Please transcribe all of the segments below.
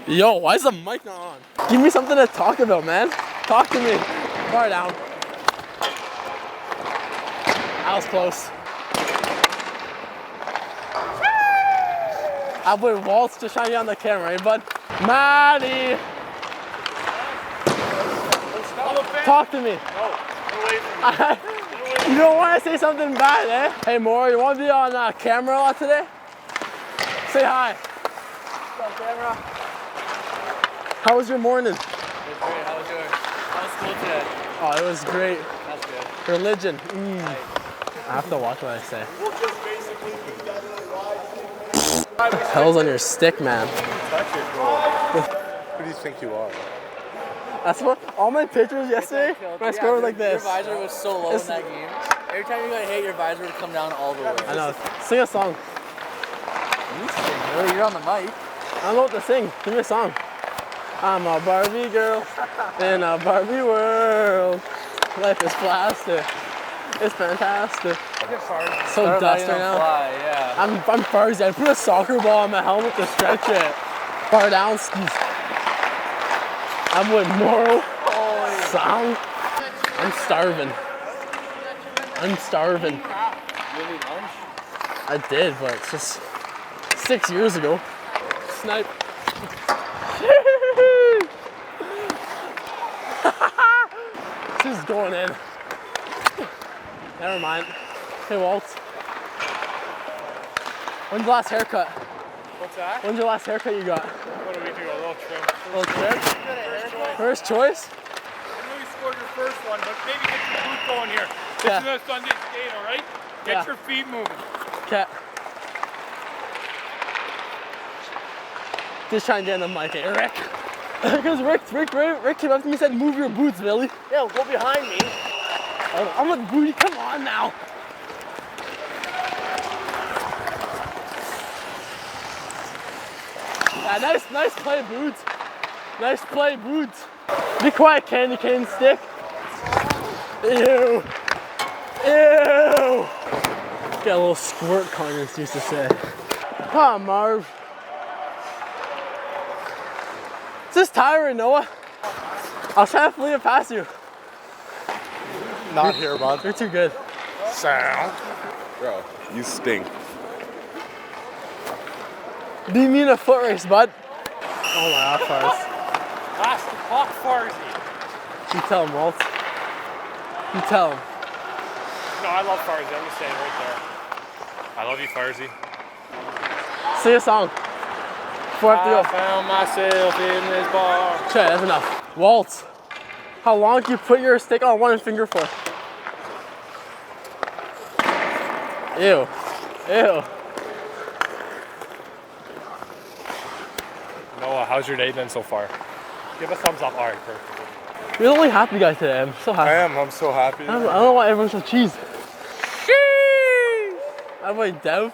Yo, why is the mic not on? Give me something to talk about, man. Talk to me. Far down. That was close. I put Waltz just trying to get on the camera, right, bud? Maddie! Talk to me. No, get away from me. You don't want to say something bad, eh? Hey, Maury, you want to be on camera a lot today? Say hi. On camera. How was your morning? It was great. How was yours? How was school today? Oh, it was great. That's good. Religion. I have to watch what I say. What the hell's on your stick, man? Who do you think you are? That's what all my pictures yesterday when I scored like this. Your visor was so low in that game. Every time you got hit, your visor would come down all the way. I know. Sing a song. You sing, really? You're on the mic. I don't know what to sing. Give me a song. I'm a Barbie girl in a Barbie world. Life is plastic. It's fantastic. So dust right now. Fly, yeah. I'm Farzy. I put a soccer ball on my helmet to stretch it. Far down skis. I'm with moral song. I'm starving. I'm starving. You need lunch? I did, but it's just 6 years ago. Snipe. This is going in. Never mind. Hey, Waltz. When's the last haircut? What's that? When's your last haircut you got? What a week ago, a little trim. Little trim? First choice? I know you scored your first one, but maybe get your boot going here. Yeah. This is a Sunday skate, all right? Get your feet moving. Okay. Just trying to get in the mic, eh, Rick? Because Rick came up to me and said, move your boots, Billy. Yeah, go behind me. I'm with booty, come on now. Yeah, nice play, Boots. Nice play, Boots. Be quiet, candy cane stick. Ew. Ew. Got a little squirt, Connors used to say. Come on, Marv. Is this Tyra and Noah? I was trying to flee it past you. Not here, bud. You're too good. Sound. Bro, you stink. Beat me in a foot race, bud. Oh my God, Fars. Last hot Farzy. You tell him, Walt. You tell him. No, I love Farzy. I'm just saying right there. I love you, Farzy. Sing a song. Before I have to I go. found myself in this bar. Okay, that's enough. Walt, how long can you put your stick on one finger for? Ew. Ew. Noah, how's your day been so far? Give a thumbs up. All right, perfect. You're the only happy guy today. I'm so happy. I am. I'm so happy. I don't know why everyone's so cheese. I'm like, Dev,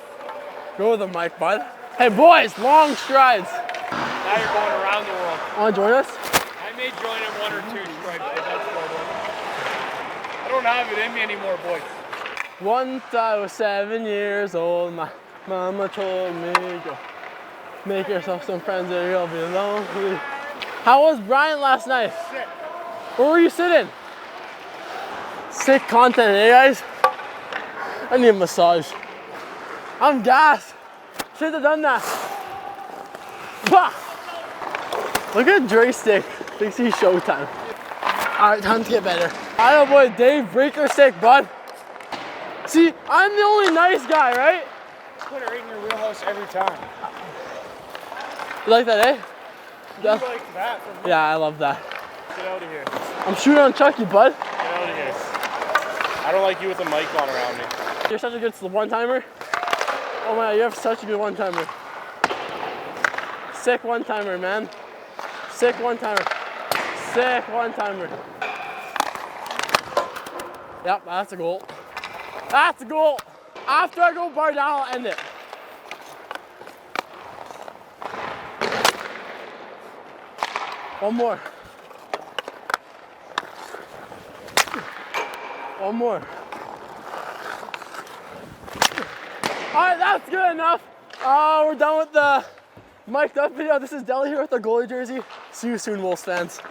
go with the mic, bud. Hey, boys, long strides. Now you're going around the world. Want to join us? I may join in 1 or 2 stripes, but that's I don't have it in me anymore, boys. Once I was 7 years old, my mama told me, go make yourself some friends or you'll be lonely. How was Brian last night? Sick. Where were you sitting? Sick content, eh, guys? I need a massage. I'm gassed. Should have done that. Bah! Look at Dre's stick. Thinks he's Showtime. Alright, time to get better. Alright, boy, Dave, break your stick, bud. See, I'm the only nice guy, right? Put it right in your wheelhouse every time. You like that, eh? You like that from me. Yeah, I love that. Get out of here. I'm shooting on Chucky, bud. Get out of here. I don't like you with the mic on around me. You're such a good one-timer. Oh my, you have such a good one-timer. Sick one-timer, man. Sick one-timer. Sick one-timer. Yep, that's a goal. That's a goal. After I go bar down, I'll end it. One more. One more. All right, that's good enough. Oh, we're done with the Mike, that video. This is Deli here with the goalie jersey. See you soon, Wolves fans.